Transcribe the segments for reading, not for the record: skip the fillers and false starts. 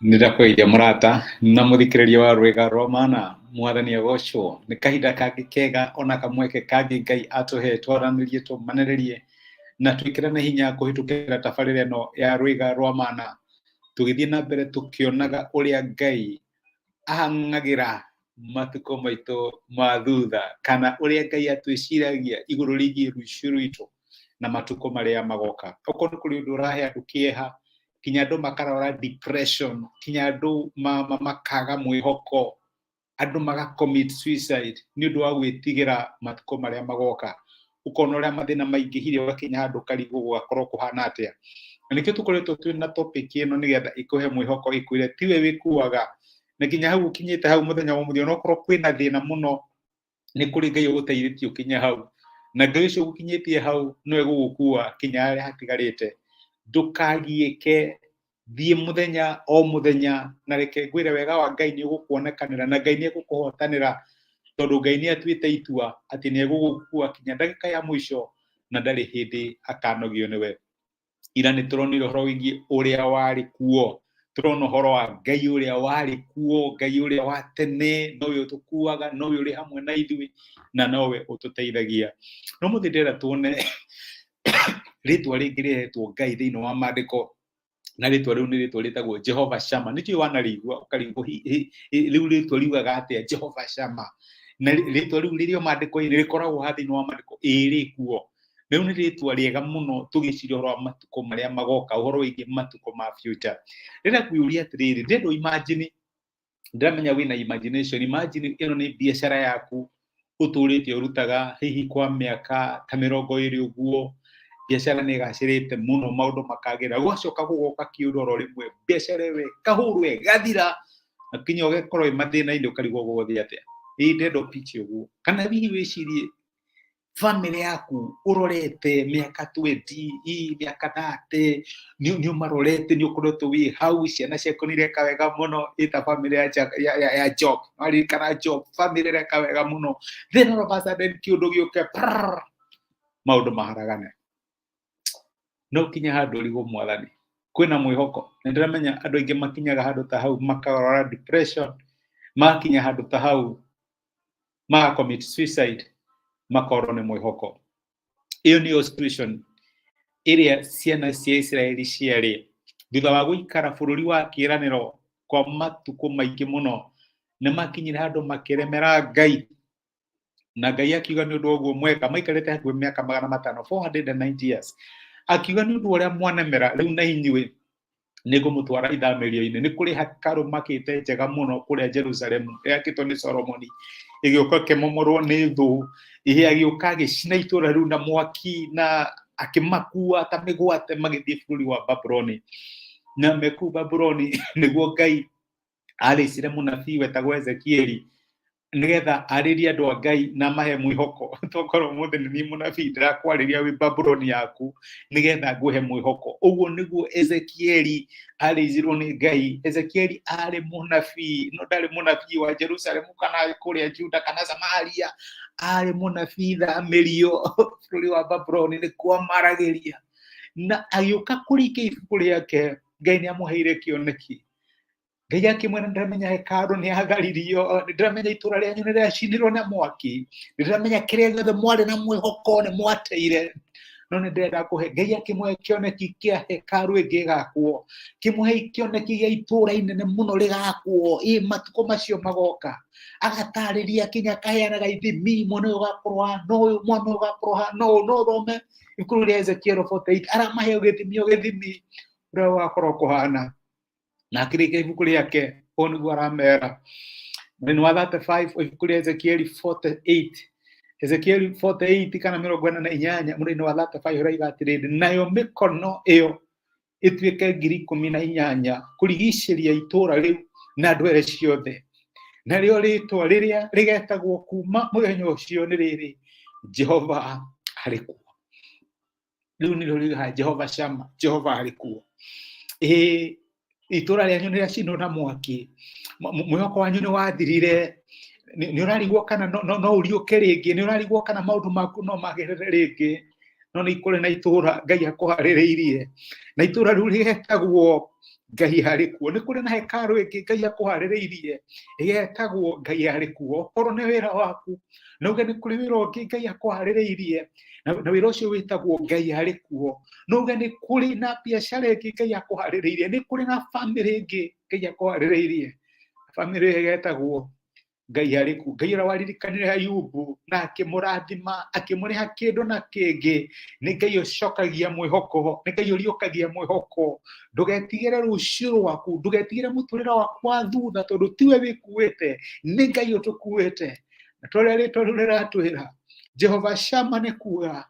Nĩndakũgeithia mũrata na mũthikĩrĩria wa rwĩga rwa mana mwathani agocwo nĩ kahinda kangĩ kega ona kamweke kangĩ Ngai atũhe twaranĩrie tũmanĩrĩrie na twĩkĩrane hinya kũhĩtũkĩra tabarĩra ĩno ya rwĩga rwa mana tũgĩthiĩ na mbere tũkĩonaga ũrĩa Ngai ahang'agĩra matukũ maitũ ma thutha kana ũrĩa Ngai atwĩciragia igũrũ rĩgiĩ rũciũ rwitũ na matukũ marĩa magoka. Okorwo nĩ kũrĩ ũndũ ũrahe andũ kĩeha, kinya andũ makarwara depression, kinya andũ makaga mwĩhoko, andũ commit suicide nĩ ũndũ wa gwĩtigĩra matukũ marĩa magoka, ũkona ũrĩa mathĩna maingĩhire ũgakinya handũ ũkarigwo gũgakorwo kũhana atĩa. Na nĩkĩo tũkoretwo twĩna topic ĩno nĩgetha ĩkũhe mwĩhoko ĩkwĩre tiwe wĩkuaga, na nginya hau ũkinyĩte hau mũthenya wa mũthia onokorwo kwĩna thĩna mũno nĩ kũrĩ Ngai ũgũteithĩtie ũkinye hau, na Ngai ũcio ũgũkinyĩtie hau no egũgũkua kinya harĩa hatigarĩte. Ndũkagiĩke, thiĩ mũthenya o mũthenya, na reke ngwĩre wega wa Ngai nĩ ũgũkuonekanĩra na Ngai nĩ egũkũhotanĩra, tondũ Ngai nĩ atuĩte itua atĩ nĩ egũgũkua kinya ndagĩka ya mũico na ndarĩ hĩndĩ akanogio nĩwe. Ira nĩ tũronire ũhoro wĩgiĩ ũrĩa warĩ kuo, tũrona ũhoro wa Ngai ũrĩa warĩ kuo, Ngai ũrĩa wa tene, nowe ũtũkuaga, nowe ũrĩ hamwe na ithuĩ na nowe ũtũteithagia. No mũthĩ ndĩrenda tuone rĩtwa rĩngĩ rĩhetwo Ngai thĩinĩ wa maandĩko, na rĩtwa rĩu nĩ rĩtwa rĩtagwo Jehova Shama. Nĩkĩo wanarigua ũkarigwo rĩu rĩtwa riugaga atĩa Jehova Shama, na rĩtwa rĩu rĩrĩ o maandĩko-inĩ rĩkoragwo ha thĩinĩ wa maandĩko rĩkuo. Rĩu nĩ rĩtwa rĩega mũno tũgĩciria ũhoro wa matukũ marĩa magoka, ũhoro wĩgiĩ matukũ ma future. Rĩrĩa kwĩyũria atĩrĩrĩ, ndĩrenda imagine, ndĩramenya wĩna imagination, imagine ĩno nĩ biacara yaku ũtũrĩte ũrutaga hihi kwa mĩaka ta 20 ũguo, biacara nĩ gacĩrĩte mũno, maũndũ makagĩra, gũgacoka gũgoka kĩũndũ oro rĩmwe biacara ĩwe kahũrwe gathira, akinya ũgekorwo mathĩna-inĩ ũkarigwo gũgũthiĩ atĩa. Ndĩrenda ũpiche ũguo, kana hihi wĩcirie family yaku ũrorete mĩaka 20 mĩaka 30 nĩ ũmarorete, nĩ ũkoretwo wĩ hau, ciana ciaku nĩ ireka wega mũno, ĩta family ya Job, kana Job family ĩreka wega mũno, then all of a sudden kĩũndũ gĩũke maũndũ maharagane. No kinya handũ ũrigwo mwathani kwĩna mwĩhoko. Nĩ ndĩramenya andũ aingĩ makinyaga handũ ta hau makarwara depression, makinya handũ ta hau commit suicide, makorwo nĩ mwĩhoko. Ĩyo nĩyo situation ĩrĩa ciana cia Isiraeli ciarĩ thutha wa gũikara bũrũri wa kĩĩranĩro kwa matukũ maingĩ mũno. Nĩ makinyire handũ makĩremera Ngai, na Ngai akiuga nĩ ũndũ wa ũguo mweka, maikarĩte hakuhĩ mĩaka 500, 490 years, akiuga nĩ ũndũ ũrĩa mwanemera rĩu na inyuĩ nĩ ngũmũtwara ithamĩrio-inĩ. Nĩ kũrĩ hekarũ makĩte njega mũno kũrĩa Jerusalemu yakĩtwo nĩ Solomoni, ĩgĩũka ĩkĩmomorwo nĩ thũ, agĩũka agĩcina itũũra rĩu na mwaki na akĩmakua ta mĩgwate magĩthiĩ bũrũri wa Babuloni. Na me kũu Babuloni nĩguo Ngai arĩcire mũnabii wetagwo Ezekieli nĩgetha arĩrie andũ a Ngai na mahe mwĩhoko. Tokorwo mũthĩ nĩ niĩ mũnabii ndĩrakwarĩria wĩ Babuloni yaku nĩgetha ngũhe mwĩhoko. Ũguo nĩguo Ezekieli arĩcirwo nĩ Ngai. Ezekieli arĩ mũnabii, no ndarĩ mũnabii wa Jerusalemu kana kũrĩa Juda kana Samaria, arĩ mũnabii thamĩrio bũrũri wa Babuloni nĩkuo maragĩria. Na agĩũka kũrĩkia ibuku rĩake, Ngai nĩ amũheire kĩoneki. Ngai akĩmwĩra ndĩramenya hekarũ nĩ yatharirio, ndĩramenya itũũra rĩanyu nĩ rĩacinirwo na mwaki, ndĩramenya kĩrĩa gĩothe mwarĩ na mwĩhoko nĩ mwateire, no nĩ ndĩrenda kũhe. Ngai akĩmũhe kĩoneki kĩa hekarũ ĩngĩ ĩgakwo, kĩmũhe kĩoneki gĩa itũũra inene mũno rĩgakwo matukũ macio magoka, agatarĩria kinya akaheanaga ithimi, mwana ũyũ ũgakorwo hana ũyũ, mwana ũyũ ũgakorwo hana ũyũ. No ũthome ibuku rĩa Ezekiel 48, aramahe gĩthimi ũrĩa ũgakorwo kũhana. Na akĩrĩkia ibuku rĩake, ũũ nĩguo aramera mũthenya wa 35 ibuku rĩa Ezekiel 48, Ezekiel 48 kana 48 mũthenya wa 35 ũraiga atĩrĩrĩ, nayo mĩkono ĩyo ĩtuĩke 18,000 kũrigicĩria itũũra rĩu na ndwere ciothe, narĩo rĩtwa rĩrĩa rĩgetagwo kuma mũthenya ũcio nĩ rĩrĩ, Jehova arĩ kuo. Rĩu nĩrĩo riugaga Jehova Shama, Jehova arĩ kuo. Itũũra rĩanyu nĩ rĩacinwo na mwaki, mwĩhoko wanyu nĩ wathirire, nĩ ũrarigwo kana no ũriũke rĩngĩ, nĩ ũrarigwo kana maũndũ maku no magerere rĩngĩ, no nĩ ikũrĩ na itũũra Ngai akũharĩrĩirie, na itũũra rĩu rĩgetagwo Ngai harĩ kuo. Nĩ kũrĩ na hekarũ ĩngĩ Ngai akũharĩrĩirie ĩgetagwo Ngai harĩ kuo. Okorwo nĩ wĩra waku, nauge nĩ kũrĩ wĩra ũngĩ Ngai akũharĩrĩirie na wĩra ũcio wĩtagwo Ngai harĩ kuo. Nauge nĩ kũrĩ na biacara ĩngĩ Ngai akũharĩrĩirie. Nĩ kũrĩ na famĩlĩ ĩngĩ Ngai akũharĩrĩirie. Famĩlĩ ĩyo ĩgetagwo Ngai harĩ kuo. Ngai ũrĩa waririkanire Ayubu na akĩmũrathima, akĩmũrĩha kĩndũ na kĩngĩ. Nĩ Ngai ũcokagia mwĩhoko, nĩ Ngai ũriũkagia mwĩhoko. Ndũgetigĩre rũciũ rwaku, ndũgetigĩre mũtũrĩre waku wa thutha, tondũ tiwe wĩkuĩte, nĩ Ngai ũtũkuĩte. Na tondũ rĩtwa rĩu rĩratwĩra Jehova Shama nĩ kuuga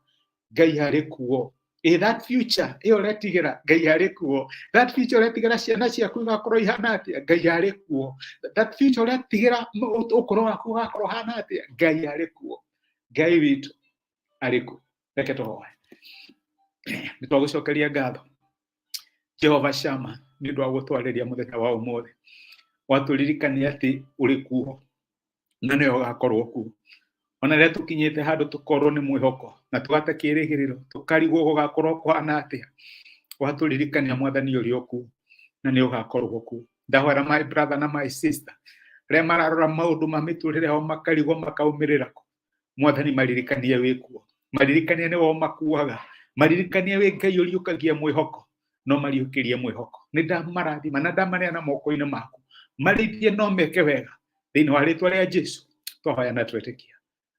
Ngai harĩ kuo. That future ĩyo ũretigĩra Ngai harĩ kuo. That future ũretigĩra ciana ciaku igakorwo ihana atĩa, Ngai harĩ kuo. That future ũretigĩra ũkũrũ waku ũgakorwo hana atĩa, Ngai harĩ kuo. Ngai witũ arĩ kuo. Reke tũhoe. Nĩ twagũcokeria ngatho Jehova Shama nĩ ũndũ wa gũtwarĩria mũthenya wa ũmũthĩ. Watũririkania atĩ ũrĩ kuo na nĩwe ũgakorwo kuo. Ona rĩrĩa tũkinyĩte handũ tũkorwo nĩ mwĩhoko na tũgate kĩĩrĩgĩrĩro, tũkarigwo gũgakorwo kũhana atĩa, watũririkania Mwathani ũrĩ o kuo na nĩ ũgakorwo kuo. Ndahoera my brother na my sister arĩa mararora maũndũ ma mĩtũrĩre yao makarigwo makaumĩrĩra kũ, Mwathani maririkanie wĩ kuo. Maririkanie nĩwe ũmakuaga, maririkanie wĩ Ngai ũriũkagia mwĩhoko, no mariũkĩrie mwĩhoko. Nĩ ndamarathima na ndamaneana moko-inĩ maku, marĩithie no meke wega thĩinĩ wa rĩĩtwa rĩa Jesũ twahoya na twetĩkia.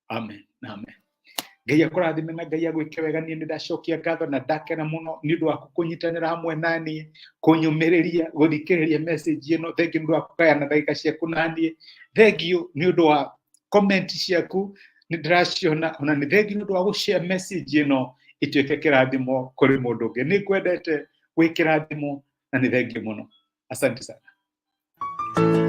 Amen na amen. Ngai akũrathime na Ngai agwĩke wega. Niĩ nĩ ndacokia ngatho na ndakena mũno nĩ ũndũ wa kũnyitanĩra hamwe na niĩ, kũnyũmĩrĩria, gũthikĩrĩria message ĩno. Thengiũ nĩ ũndũ wa kũgayana ndagĩka ciaku na niĩ. Thengiũ nĩ ũndũ wa comment ciaku, nĩ ndĩraciona. Ona nĩ thengiũ nĩ ũndũ wa gũshare message ĩno ĩtuĩke kĩrathimo kũrĩ mũndũ ũngĩ. Nĩ ngwendete gwĩ kĩrathimo na nĩ thengiũ mũno. Asante sana.